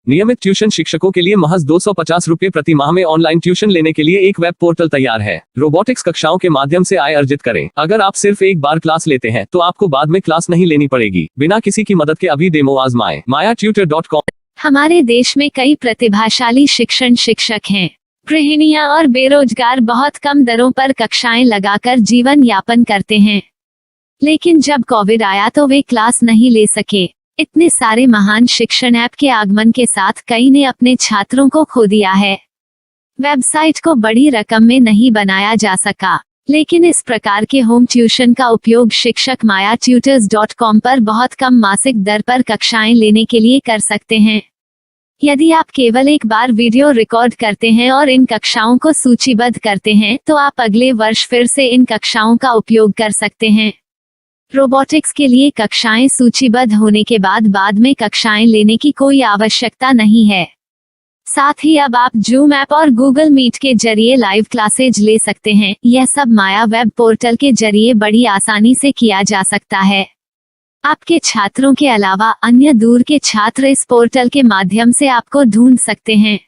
नियमित ट्यूशन शिक्षकों के लिए महज 250 रुपए प्रति माह में ऑनलाइन ट्यूशन लेने के लिए एक वेब पोर्टल तैयार है। रोबोटिक्स कक्षाओं के माध्यम से आय अर्जित करें। अगर आप सिर्फ एक बार क्लास लेते हैं तो आपको बाद में क्लास नहीं लेनी पड़ेगी। बिना किसी की मदद के अभी डेमो आजमाएं। mayatutor.com। हमारे देश में कई प्रतिभाशाली शिक्षक हैं। गृहिणियां और बेरोजगार बहुत कम दरों पर कक्षाएं लगाकर जीवन यापन करते हैं, लेकिन जब कोविड आया तो वे क्लास नहीं ले सके। इतने सारे महान शिक्षण ऐप के आगमन के साथ कई ने अपने छात्रों को खो दिया है। वेबसाइट को बड़ी रकम में नहीं बनाया जा सका, लेकिन इस प्रकार के होम ट्यूशन का उपयोग शिक्षक mayatutors.com पर बहुत कम मासिक दर पर कक्षाएं लेने के लिए कर सकते हैं। यदि आप केवल एक बार वीडियो रिकॉर्ड करते हैं और इन कक्षाओं को सूचीबद्ध करते हैं तो आप अगले वर्ष फिर से इन कक्षाओं का उपयोग कर सकते हैं। रोबोटिक्स के लिए कक्षाएं सूचीबद्ध होने के बाद में कक्षाएं लेने की कोई आवश्यकता नहीं है। साथ ही अब आप जूम ऐप और गूगल मीट के जरिए लाइव क्लासेज ले सकते हैं। यह सब माया वेब पोर्टल के जरिए बड़ी आसानी से किया जा सकता है। आपके छात्रों के अलावा अन्य दूर के छात्र इस पोर्टल के माध्यम से आपको ढूंढ सकते हैं।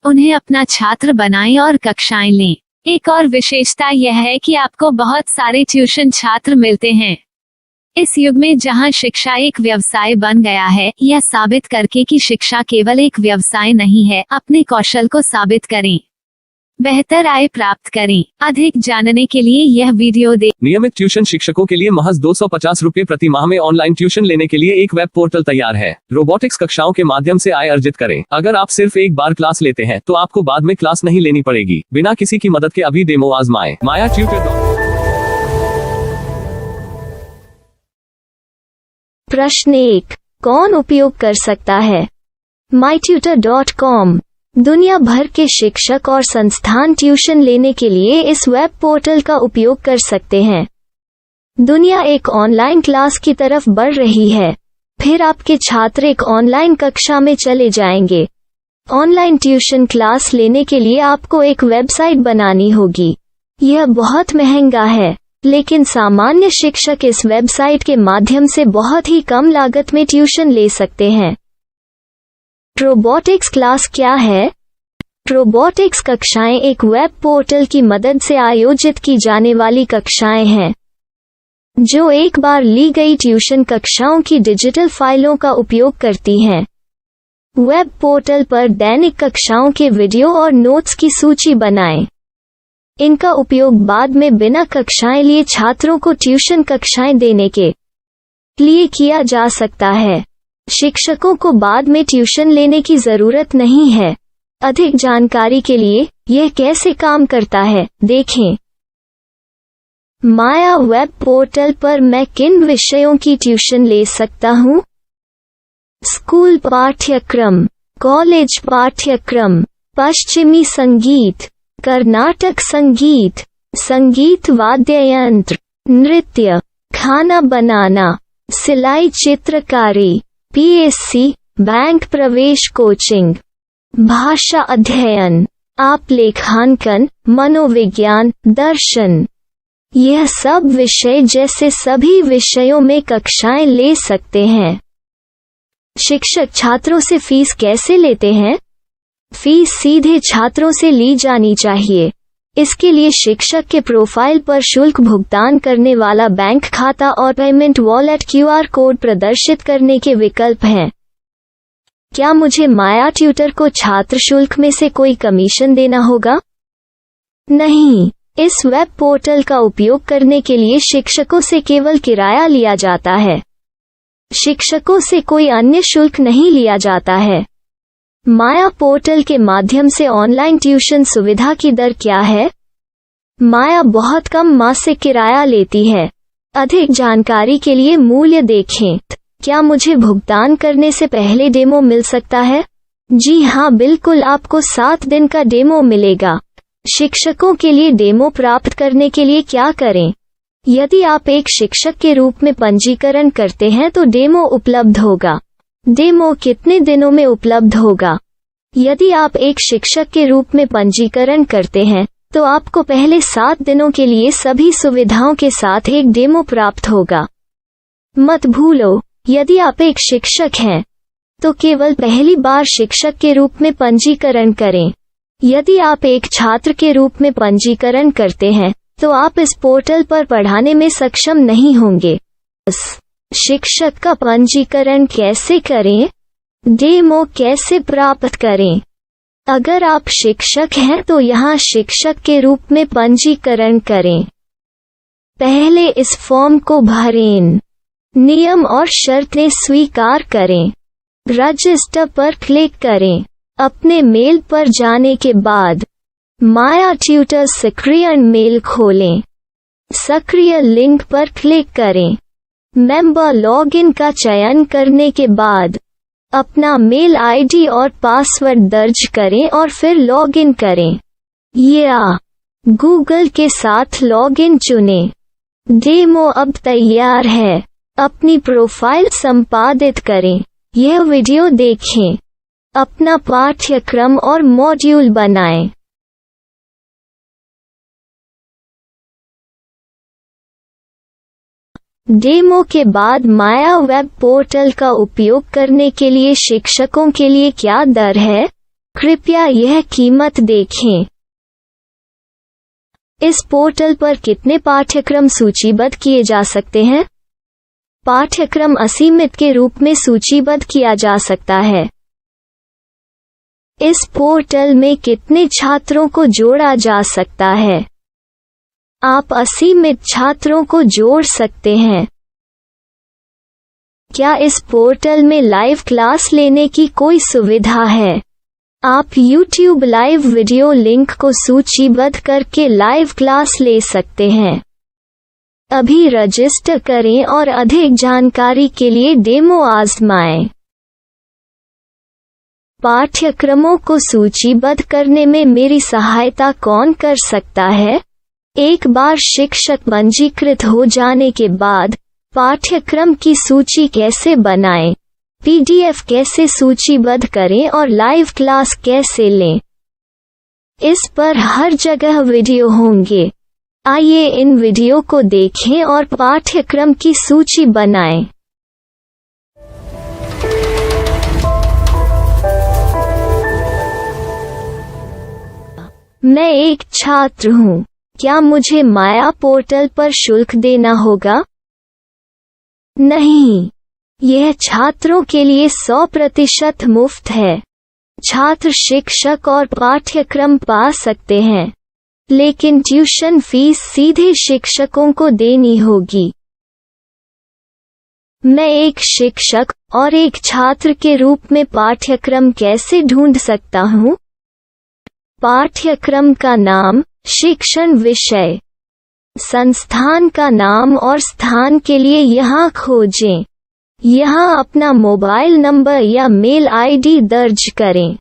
उन्हें अपना छात्र बनाएं और कक्षाएं लें। एक और विशेषता यह है कि आपको बहुत सारे ट्यूशन छात्र मिलते हैं। इस युग में जहां शिक्षा एक व्यवसाय बन गया है, यह साबित करके कि शिक्षा केवल एक व्यवसाय नहीं है, अपने कौशल को साबित करें, बेहतर आय प्राप्त करें। अधिक जानने के लिए यह वीडियो देखें। नियमित ट्यूशन शिक्षकों के लिए महज 250 रुपए प्रति माह में ऑनलाइन ट्यूशन लेने के लिए एक वेब पोर्टल तैयार है। रोबोटिक्स कक्षाओं के माध्यम से आय अर्जित करें। अगर आप सिर्फ एक बार क्लास लेते हैं तो आपको बाद में क्लास नहीं लेनी पड़ेगी। बिना किसी की मदद के अभी डेमो आजमाएं। mayatutor.com। प्रश्न 1, कौन उपयोग कर सकता है? mytutor.com दुनिया भर के शिक्षक और संस्थान ट्यूशन लेने के लिए इस वेब पोर्टल का उपयोग कर सकते हैं। दुनिया एक ऑनलाइन क्लास की तरफ बढ़ रही है। फिर आपके छात्र एक ऑनलाइन कक्षा में चले जाएंगे। ऑनलाइन ट्यूशन क्लास लेने के लिए आपको एक वेबसाइट बनानी होगी। यह बहुत महंगा है, लेकिन सामान्य शिक्षक इस वेबसाइट के माध्यम से बहुत ही कम लागत में ट्यूशन ले सकते हैं। रोबोटिक्स क्लास क्या है? रोबोटिक्स कक्षाएं एक वेब पोर्टल की मदद से आयोजित की जाने वाली कक्षाएं हैं, जो एक बार ली गई ट्यूशन कक्षाओं की डिजिटल फाइलों का उपयोग करती हैं। वेब पोर्टल पर दैनिक कक्षाओं के वीडियो और नोट्स की सूची बनाएं। इनका उपयोग बाद में बिना कक्षाएं लिए छात्रों को ट्यूशन कक्षाएं देने के लिए किया जा सकता है। शिक्षकों को बाद में ट्यूशन लेने की जरूरत नहीं है। अधिक जानकारी के लिए यह कैसे काम करता है, देखें। माया वेब पोर्टल पर मैं किन विषयों की ट्यूशन ले सकता हूँ? स्कूल पाठ्यक्रम, कॉलेज पाठ्यक्रम, पश्चिमी संगीत, कर्नाटक संगीत, संगीत वाद्य यंत्र, नृत्य, खाना बनाना, सिलाई चित्रकारी, पीएससी, बैंक प्रवेश कोचिंग, भाषा अध्ययन, आप लेखांकन, मनोविज्ञान, दर्शन। यह सब विषय जैसे सभी विषयों में कक्षाएं ले सकते हैं। शिक्षक छात्रों से फीस कैसे लेते हैं? फीस सीधे छात्रों से ली जानी चाहिए। इसके लिए शिक्षक के प्रोफाइल पर शुल्क भुगतान करने वाला बैंक खाता और पेमेंट वॉलेट क्यूआर कोड प्रदर्शित करने के विकल्प हैं। क्या मुझे माया ट्यूटर को छात्र शुल्क में से कोई कमीशन देना होगा? नहीं, इस वेब पोर्टल का उपयोग करने के लिए शिक्षकों से केवल किराया लिया जाता है। शिक्षकों से कोई अन्य शुल्क नहीं लिया जाता है। माया पोर्टल के माध्यम से ऑनलाइन ट्यूशन सुविधा की दर क्या है? माया बहुत कम मासिक किराया लेती है। अधिक जानकारी के लिए मूल्य देखें। क्या मुझे भुगतान करने से पहले डेमो मिल सकता है? जी हाँ, बिल्कुल, आपको 7 दिन का डेमो मिलेगा। शिक्षकों के लिए डेमो प्राप्त करने के लिए क्या करें? यदि आप एक शिक्षक के रूप में पंजीकरण करते हैं तो डेमो उपलब्ध होगा। डेमो कितने दिनों में उपलब्ध होगा? यदि आप एक शिक्षक के रूप में पंजीकरण करते हैं तो आपको पहले 7 दिनों के लिए सभी सुविधाओं के साथ एक डेमो प्राप्त होगा। मत भूलो, यदि आप एक शिक्षक हैं तो केवल पहली बार शिक्षक के रूप में पंजीकरण करें। यदि आप एक छात्र के रूप में पंजीकरण करते हैं तो आप इस पोर्टल पर पढ़ाने में सक्षम नहीं होंगे। शिक्षक का पंजीकरण कैसे करें? डेमो कैसे प्राप्त करें? अगर आप शिक्षक हैं तो यहाँ शिक्षक के रूप में पंजीकरण करें। पहले इस फॉर्म को भरें। नियम और शर्तें स्वीकार करें। रजिस्टर पर क्लिक करें। अपने मेल पर जाने के बाद माया ट्यूटर सक्रिय मेल खोलें। सक्रिय लिंक पर क्लिक करें। मेंबर लॉगिन का चयन करने के बाद अपना मेल आईडी और पासवर्ड दर्ज करें और फिर लॉगिन करें या गूगल के साथ लॉगिन चुनें। डेमो अब तैयार है। अपनी प्रोफाइल संपादित करें। यह वीडियो देखें। अपना पाठ्यक्रम और मॉड्यूल बनाएं। डेमो के बाद माया वेब पोर्टल का उपयोग करने के लिए शिक्षकों के लिए क्या दर है? कृपया यह कीमत देखें। इस पोर्टल पर कितने पाठ्यक्रम सूचीबद्ध किए जा सकते हैं? पाठ्यक्रम असीमित के रूप में सूचीबद्ध किया जा सकता है। इस पोर्टल में कितने छात्रों को जोड़ा जा सकता है? आप असीमित छात्रों को जोड़ सकते हैं। क्या इस पोर्टल में लाइव क्लास लेने की कोई सुविधा है? आप YouTube लाइव वीडियो लिंक को सूचीबद्ध करके लाइव क्लास ले सकते हैं। अभी रजिस्टर करें और अधिक जानकारी के लिए डेमो आजमाएं। पाठ्यक्रमों को सूचीबद्ध करने में मेरी सहायता कौन कर सकता है? एक बार शिक्षक पंजीकृत हो जाने के बाद पाठ्यक्रम की सूची कैसे बनाएं, PDF कैसे सूचीबद्ध करें और लाइव क्लास कैसे लें, इस पर हर जगह वीडियो होंगे। आइए इन वीडियो को देखें और पाठ्यक्रम की सूची बनाएं। मैं एक छात्र हूँ। क्या मुझे माया पोर्टल पर शुल्क देना होगा? नहीं, यह छात्रों के लिए 100% मुफ्त है। छात्र शिक्षक और पाठ्यक्रम पा सकते हैं, लेकिन ट्यूशन फीस सीधे शिक्षकों को देनी होगी। मैं एक शिक्षक और एक छात्र के रूप में पाठ्यक्रम कैसे ढूंढ सकता हूँ? पाठ्यक्रम का नाम, शिक्षण विषय, संस्थान का नाम और स्थान के लिए यहाँ खोजें। यहाँ अपना मोबाइल नंबर या मेल आईडी दर्ज करें।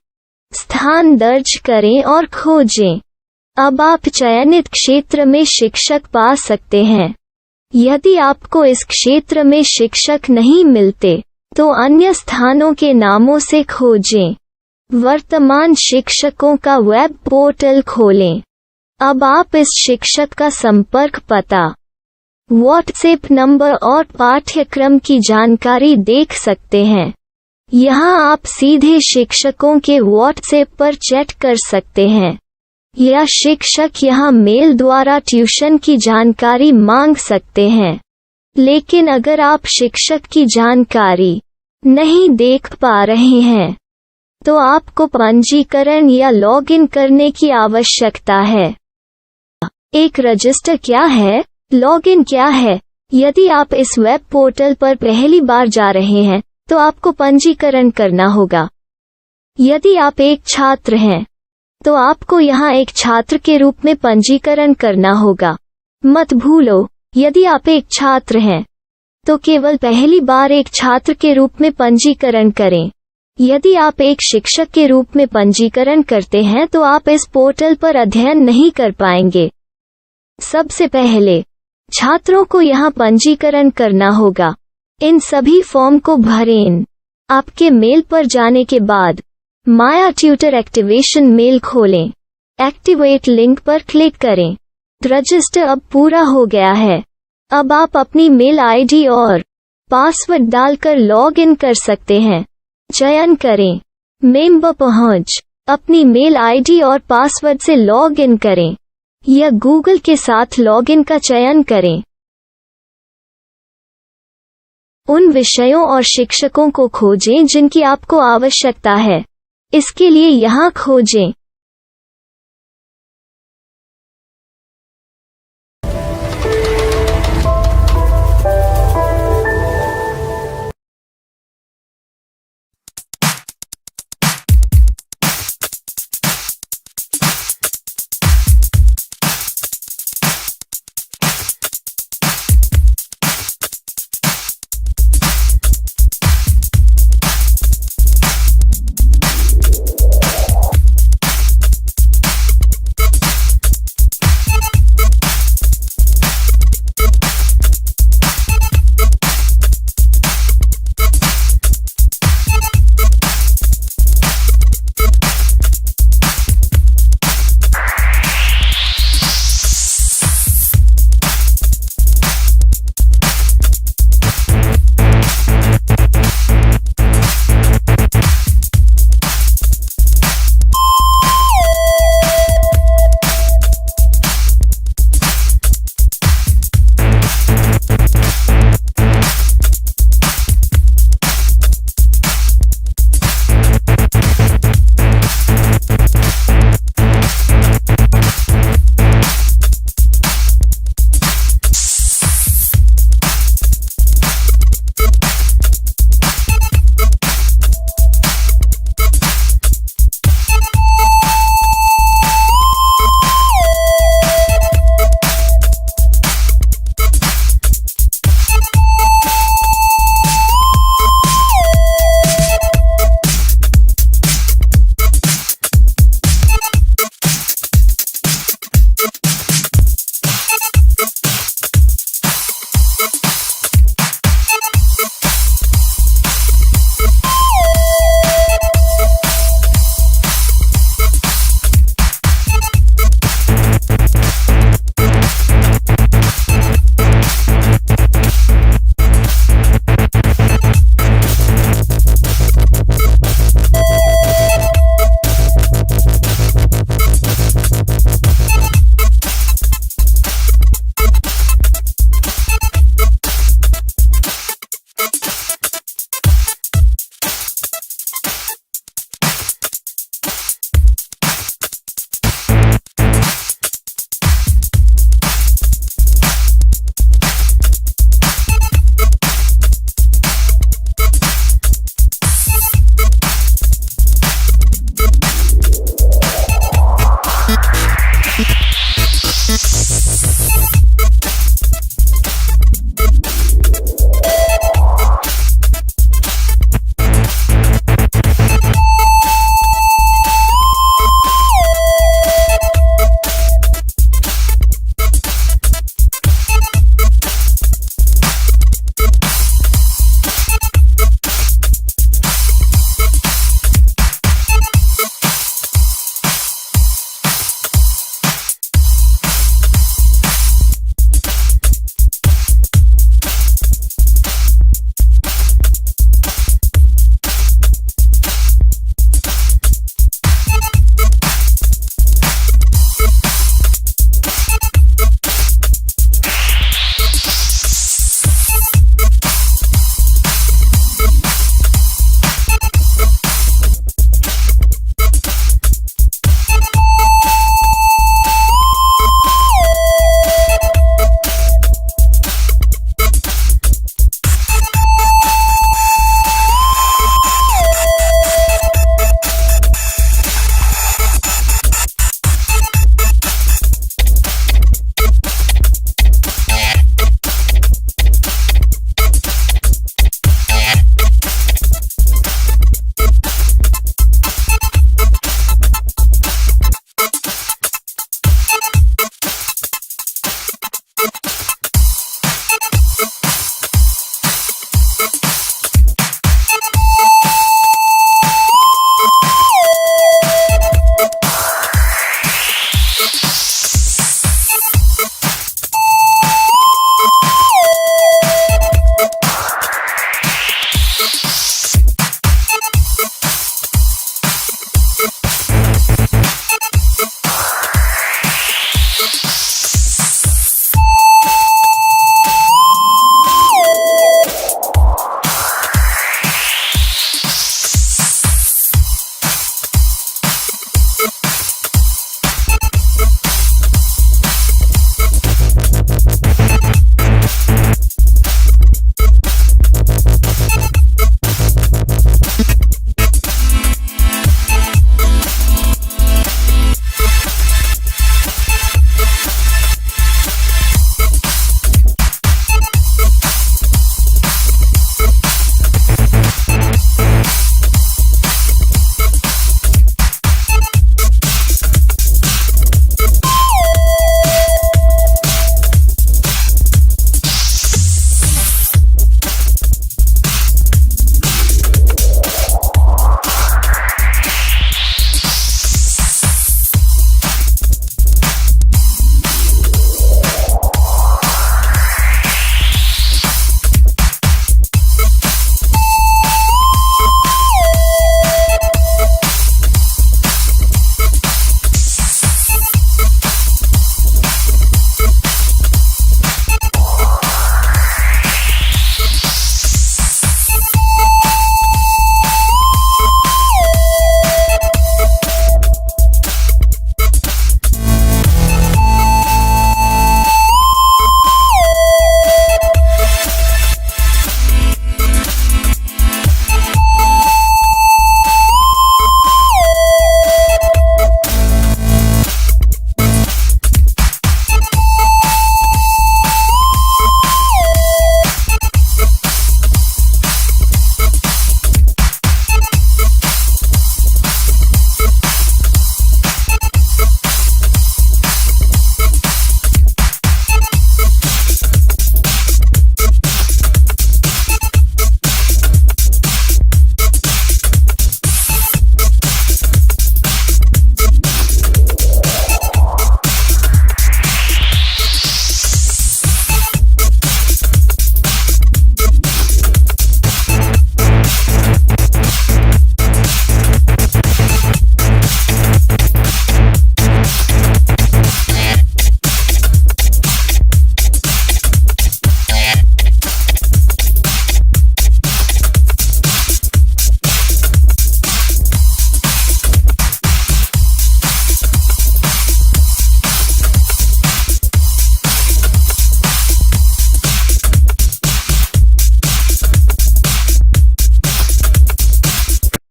स्थान दर्ज करें और खोजें। अब आप चयनित क्षेत्र में शिक्षक पा सकते हैं। यदि आपको इस क्षेत्र में शिक्षक नहीं मिलते, तो अन्य स्थानों के नामों से खोजें। वर्तमान शिक्षकों का वेब पोर्टल खोलें। अब आप इस शिक्षक का संपर्क पता, व्हाट्सएप नंबर और पाठ्यक्रम की जानकारी देख सकते हैं। यहाँ आप सीधे शिक्षकों के व्हाट्सएप पर चैट कर सकते हैं या शिक्षक यहाँ मेल द्वारा ट्यूशन की जानकारी मांग सकते हैं। लेकिन अगर आप शिक्षक की जानकारी नहीं देख पा रहे हैं, तो आपको पंजीकरण या लॉगिन करने की आवश्यकता है। एक रजिस्टर क्या है? लॉगिन क्या है? यदि आप इस वेब पोर्टल पर पहली बार जा रहे हैं, तो आपको पंजीकरण करना होगा। यदि आप एक छात्र हैं, तो आपको यहाँ एक छात्र के रूप में पंजीकरण करना होगा। मत भूलो, यदि आप एक छात्र हैं, तो केवल पहली बार एक छात्र के रूप में पंजीकरण करें। यदि आप एक शिक्षक के रूप में पंजीकरण करते हैं तो आप इस पोर्टल पर अध्ययन नहीं कर पाएंगे। सबसे पहले छात्रों को यहाँ पंजीकरण करना होगा। इन सभी फॉर्म को भरें। आपके मेल पर जाने के बाद माया ट्यूटर एक्टिवेशन मेल खोलें। एक्टिवेट लिंक पर क्लिक करें। रजिस्टर अब पूरा हो गया है। अब आप अपनी मेल आईडी और पासवर्ड डालकर लॉग इन कर सकते हैं। चयन करें। मेंबर पहुंच। अपनी मेल आईडी और पासवर्ड से लॉग इन करें या गूगल के साथ लॉगिन का चयन करें। उन विषयों और शिक्षकों को खोजें जिनकी आपको आवश्यकता है। इसके लिए यहाँ खोजें।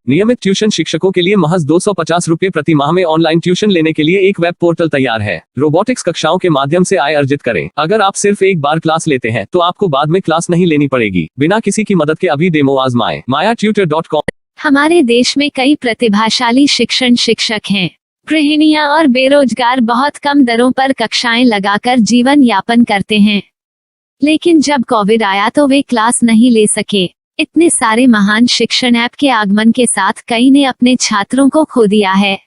नियमित ट्यूशन शिक्षकों के लिए महज 250 रुपए प्रति माह में ऑनलाइन ट्यूशन लेने के लिए एक वेब पोर्टल तैयार है। रोबोटिक्स कक्षाओं के माध्यम से आय अर्जित करें। अगर आप सिर्फ एक बार क्लास लेते हैं तो आपको बाद में क्लास नहीं लेनी पड़ेगी। बिना किसी की मदद के अभी डेमो आजमाएं। MayaTutor.com। हमारे देश में कई प्रतिभाशाली शिक्षण शिक्षक हैं। गृहिणियां और बेरोजगार बहुत कम दरों पर कक्षाएं लगाकर जीवन यापन करते हैं, लेकिन जब कोविड आया तो वे क्लास नहीं ले सके। इतने सारे महान शिक्षण ऐप के आगमन के साथ कई ने अपने छात्रों को खो दिया है।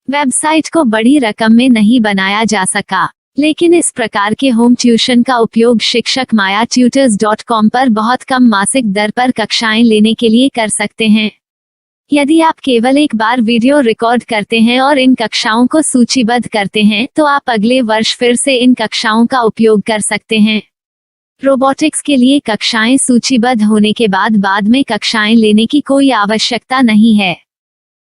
वेबसाइट को बड़ी रकम में नहीं बनाया जा सका, लेकिन इस प्रकार के होम ट्यूशन का उपयोग शिक्षक MayaTutors.com पर बहुत कम मासिक दर पर कक्षाएं लेने के लिए कर सकते हैं। यदि आप केवल एक बार वीडियो रिकॉर्ड करते हैं और इन कक्षाओं को सूचीबद्ध करते हैं तो आप अगले वर्ष फिर से इन कक्षाओं का उपयोग कर सकते हैं। रोबोटिक्स के लिए कक्षाएं सूचीबद्ध होने के बाद में कक्षाएं लेने की कोई आवश्यकता नहीं है।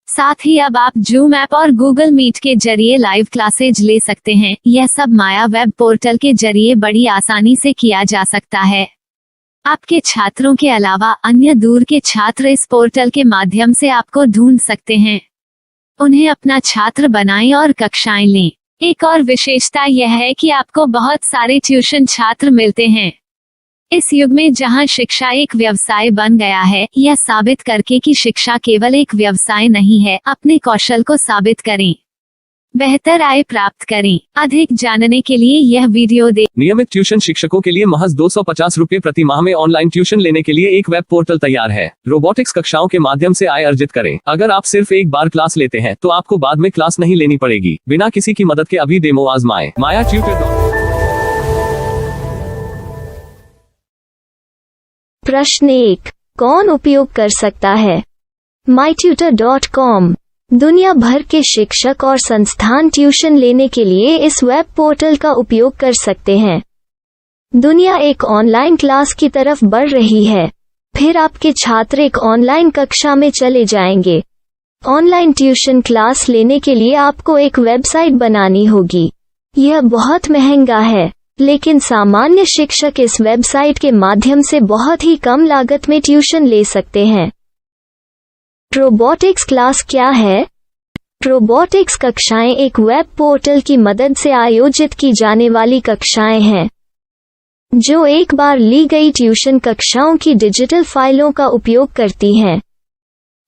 साथ ही अब आप जूम ऐप और गूगल मीट के जरिए लाइव क्लासेज ले सकते हैं। यह सब माया वेब पोर्टल के जरिए बड़ी आसानी से किया जा सकता है। आपके छात्रों के अलावा अन्य दूर के छात्र इस पोर्टल के माध्यम से आपको ढूंढ सकते हैं। उन्हें अपना छात्र बनाएं और कक्षाएं लें। एक और विशेषता यह है कि आपको बहुत सारे ट्यूशन छात्र मिलते हैं। इस युग में जहां शिक्षा एक व्यवसाय बन गया है, यह साबित करके कि शिक्षा केवल एक व्यवसाय नहीं है, अपने कौशल को साबित करें, बेहतर आय प्राप्त करें। अधिक जानने के लिए यह वीडियो देखें। नियमित ट्यूशन शिक्षकों के लिए महज 250 रुपए प्रति माह में ऑनलाइन ट्यूशन लेने के लिए एक वेब पोर्टल तैयार है। रोबोटिक्स कक्षाओं के माध्यम से आय अर्जित करें। अगर आप सिर्फ एक बार क्लास लेते हैं तो आपको बाद में क्लास नहीं लेनी पड़ेगी। बिना किसी की मदद के अभी डेमो आजमाएं। MayaTutor। प्रश्न 1, कौन उपयोग कर सकता है? MyTutor.com। दुनिया भर के शिक्षक और संस्थान ट्यूशन लेने के लिए इस वेब पोर्टल का उपयोग कर सकते हैं। दुनिया एक ऑनलाइन क्लास की तरफ बढ़ रही है। फिर आपके छात्र एक ऑनलाइन कक्षा में चले जाएंगे। ऑनलाइन ट्यूशन क्लास लेने के लिए आपको एक वेबसाइट बनानी होगी। यह बहुत महंगा है, लेकिन सामान्य शिक्षक इस वेबसाइट के माध्यम से बहुत ही कम लागत में ट्यूशन ले सकते हैं। रोबोटिक्स क्लास क्या है? रोबोटिक्स कक्षाएं एक वेब पोर्टल की मदद से आयोजित की जाने वाली कक्षाएं हैं, जो एक बार ली गई ट्यूशन कक्षाओं की डिजिटल फाइलों का उपयोग करती हैं।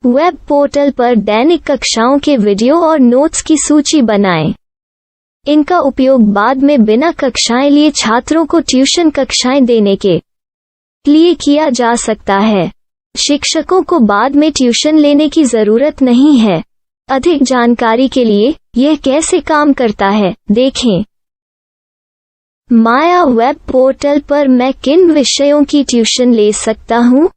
वेब पोर्टल पर दैनिक कक्षाओं के वीडियो और नोट्स की सूची बनाएं। इनका उपयोग बाद में बिना कक्षाएं लिए छात्रों को ट्यूशन कक्षाएं देने के लिए किया जा सकता है। शिक्षकों को बाद में ट्यूशन लेने की जरूरत नहीं है। अधिक जानकारी के लिए यह कैसे काम करता है, देखें। माया वेब पोर्टल पर मैं किन विषयों की ट्यूशन ले सकता हूँ?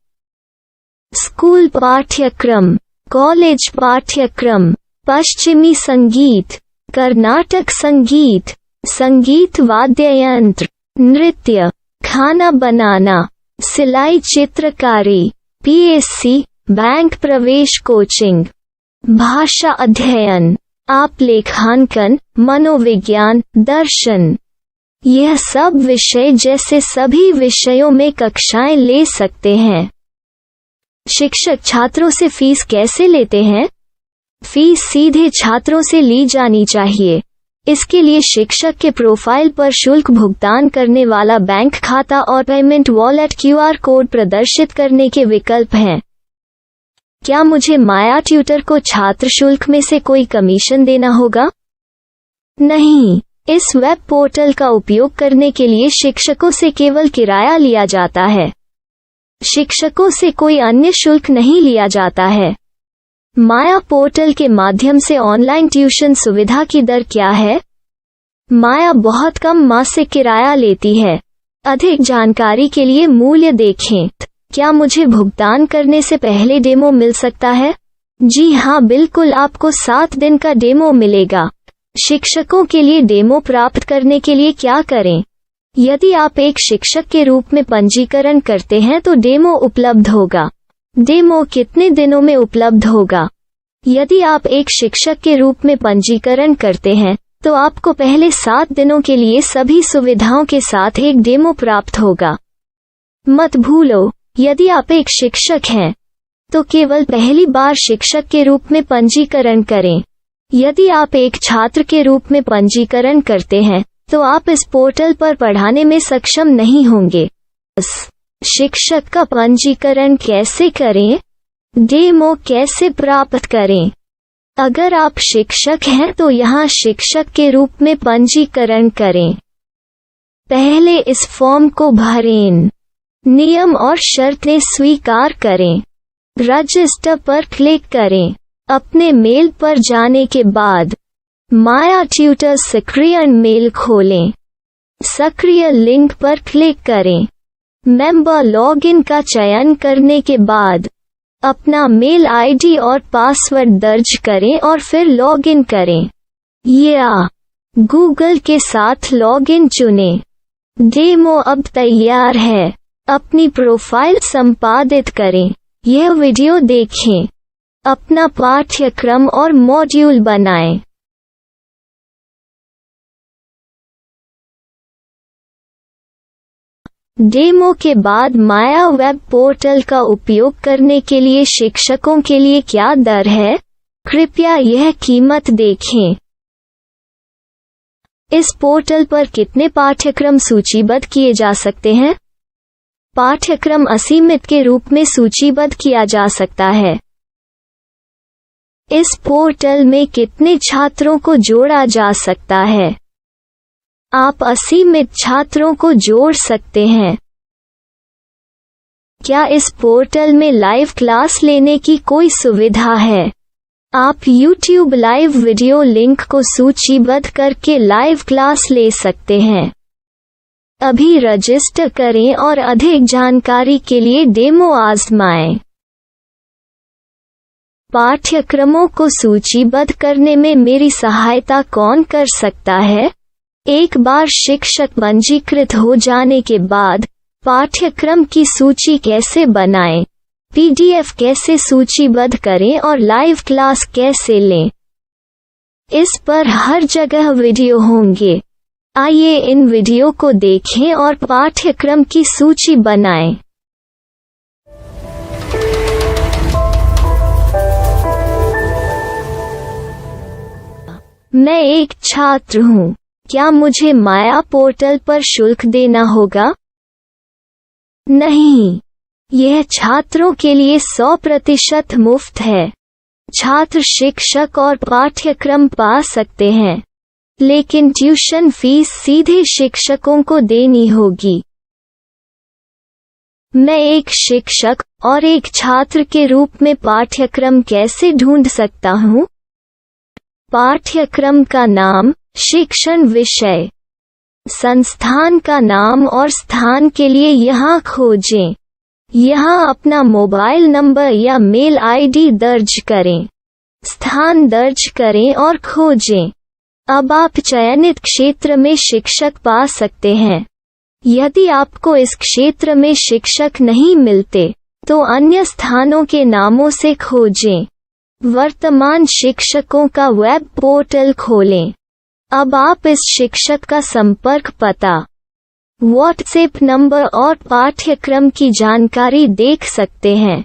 स्कूल पाठ्यक्रम, कॉलेज पाठ्यक्रम, पश्चिमी संगीत, कर्नाटक संगीत, संगीत वाद्य यंत्र, नृत्य, खाना बनाना, सिलाई चित्रकारी, PSC, बैंक प्रवेश कोचिंग, भाषा अध्ययन, आप लेखांकन, मनोविज्ञान, दर्शन। यह सब विषय जैसे सभी विषयों में कक्षाएं ले सकते हैं। शिक्षक छात्रों से फीस कैसे लेते हैं? फीस सीधे छात्रों से ली जानी चाहिए। इसके लिए शिक्षक के प्रोफाइल पर शुल्क भुगतान करने वाला बैंक खाता और पेमेंट वॉलेट QR कोड प्रदर्शित करने के विकल्प हैं। क्या मुझे माया ट्यूटर को छात्र शुल्क में से कोई कमीशन देना होगा? नहीं, इस वेब पोर्टल का उपयोग करने के लिए शिक्षकों से केवल किराया लिया जाता है। शिक्षकों से कोई अन्य शुल्क नहीं लिया जाता है। माया पोर्टल के माध्यम से ऑनलाइन ट्यूशन सुविधा की दर क्या है? माया बहुत कम मासिक किराया लेती है। अधिक जानकारी के लिए मूल्य देखें। क्या मुझे भुगतान करने से पहले डेमो मिल सकता है? जी हाँ, बिल्कुल, आपको 7 दिन का डेमो मिलेगा। शिक्षकों के लिए डेमो प्राप्त करने के लिए क्या करें? यदि आप एक शिक्षक के रूप में पंजीकरण करते हैं तो डेमो उपलब्ध होगा। डेमो कितने दिनों में उपलब्ध होगा? यदि आप एक शिक्षक के रूप में पंजीकरण करते हैं तो आपको पहले 7 दिनों के लिए सभी सुविधाओं के साथ एक डेमो प्राप्त होगा। मत भूलो, यदि आप एक शिक्षक हैं तो केवल पहली बार शिक्षक के रूप में पंजीकरण करें। यदि आप एक छात्र के रूप में पंजीकरण करते हैं तो आप इस पोर्टल पर पढ़ाने में सक्षम नहीं होंगे। शिक्षक का पंजीकरण कैसे करें? डेमो कैसे प्राप्त करें? अगर आप शिक्षक हैं तो यहाँ शिक्षक के रूप में पंजीकरण करें। पहले इस फॉर्म को भरें। नियम और शर्तें स्वीकार करें। रजिस्टर पर क्लिक करें। अपने मेल पर जाने के बाद माया ट्यूटर सक्रिय मेल खोलें। सक्रिय लिंक पर क्लिक करें। मेंबर लॉगिन का चयन करने के बाद अपना मेल आईडी और पासवर्ड दर्ज करें और फिर लॉगिन करें या गूगल के साथ लॉगिन चुनें। डेमो अब तैयार है। अपनी प्रोफाइल संपादित करें। यह वीडियो देखें। अपना पाठ्यक्रम और मॉड्यूल बनाएं। डेमो के बाद माया वेब पोर्टल का उपयोग करने के लिए शिक्षकों के लिए क्या दर है? कृपया यह कीमत देखें। इस पोर्टल पर कितने पाठ्यक्रम सूचीबद्ध किए जा सकते हैं? पाठ्यक्रम असीमित के रूप में सूचीबद्ध किया जा सकता है। इस पोर्टल में कितने छात्रों को जोड़ा जा सकता है? आप असीमित छात्रों को जोड़ सकते हैं। क्या इस पोर्टल में लाइव क्लास लेने की कोई सुविधा है? आप YouTube लाइव वीडियो लिंक को सूचीबद्ध करके लाइव क्लास ले सकते हैं। अभी रजिस्टर करें और अधिक जानकारी के लिए डेमो आजमाएं। पाठ्यक्रमों को सूचीबद्ध करने में मेरी सहायता कौन कर सकता है? एक बार शिक्षक पंजीकृत हो जाने के बाद पाठ्यक्रम की सूची कैसे बनाएं, PDF कैसे सूचीबद्ध करें और लाइव क्लास कैसे लें, इस पर हर जगह वीडियो होंगे। आइए इन वीडियो को देखें और पाठ्यक्रम की सूची बनाएं। मैं एक छात्र हूँ। क्या मुझे माया पोर्टल पर शुल्क देना होगा? नहीं, यह छात्रों के लिए 100% मुफ्त है। छात्र शिक्षक और पाठ्यक्रम पा सकते हैं, लेकिन ट्यूशन फीस सीधे शिक्षकों को देनी होगी। मैं एक शिक्षक और एक छात्र के रूप में पाठ्यक्रम कैसे ढूंढ सकता हूँ? पाठ्यक्रम का नाम, शिक्षण विषय, संस्थान का नाम और स्थान के लिए यहाँ खोजें। यहाँ अपना मोबाइल नंबर या मेल आईडी दर्ज करें। स्थान दर्ज करें और खोजें। अब आप चयनित क्षेत्र में शिक्षक पा सकते हैं। यदि आपको इस क्षेत्र में शिक्षक नहीं मिलते, तो अन्य स्थानों के नामों से खोजें। वर्तमान शिक्षकों का वेब पोर्टल खोलें। अब आप इस शिक्षक का संपर्क पता, व्हाट्सएप नंबर और पाठ्यक्रम की जानकारी देख सकते हैं।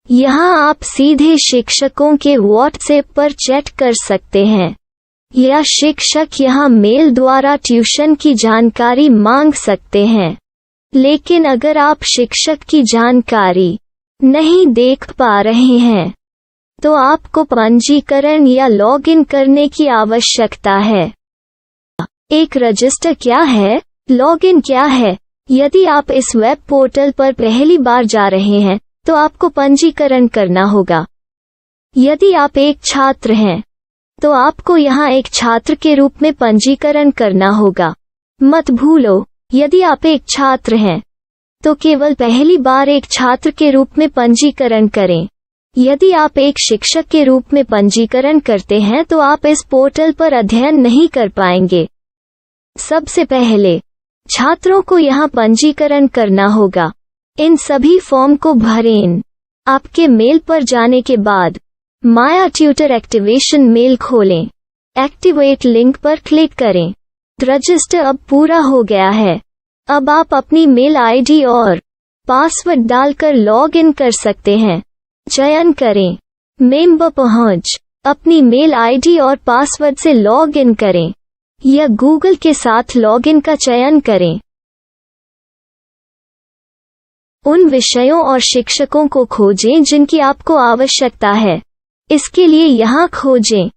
यहाँ आप सीधे शिक्षकों के व्हाट्सएप पर चैट कर सकते हैं या शिक्षक यहाँ मेल द्वारा ट्यूशन की जानकारी मांग सकते हैं। लेकिन अगर आप शिक्षक की जानकारी नहीं देख पा रहे हैं, तो आपको पंजीकरण या लॉगिन करने की आवश्यकता है। एक रजिस्टर क्या है? लॉगिन क्या है? यदि आप इस वेब पोर्टल पर पहली बार जा रहे हैं, तो आपको पंजीकरण करना होगा। यदि आप एक छात्र हैं, तो आपको यहाँ एक छात्र के रूप में पंजीकरण करना होगा। मत भूलो, यदि आप एक छात्र हैं, तो केवल पहली बार एक छात्र के रूप में पंजीकरण करें। यदि आप एक शिक्षक के रूप में पंजीकरण करते हैं तो आप इस पोर्टल पर अध्ययन नहीं कर पाएंगे। सबसे पहले छात्रों को यहाँ पंजीकरण करना होगा। इन सभी फॉर्म को भरें। आपके मेल पर जाने के बाद माया ट्यूटर एक्टिवेशन मेल खोलें। एक्टिवेट लिंक पर क्लिक करें। रजिस्टर अब पूरा हो गया है। अब आप अपनी मेल आईडी और पासवर्ड डालकर लॉग इन कर सकते हैं। चयन करें। मेंबर पहुंच। अपनी मेल आईडी और पासवर्ड से लॉग इन करें या गूगल के साथ लॉगिन का चयन करें। उन विषयों और शिक्षकों को खोजें जिनकी आपको आवश्यकता है। इसके लिए यहाँ खोजें।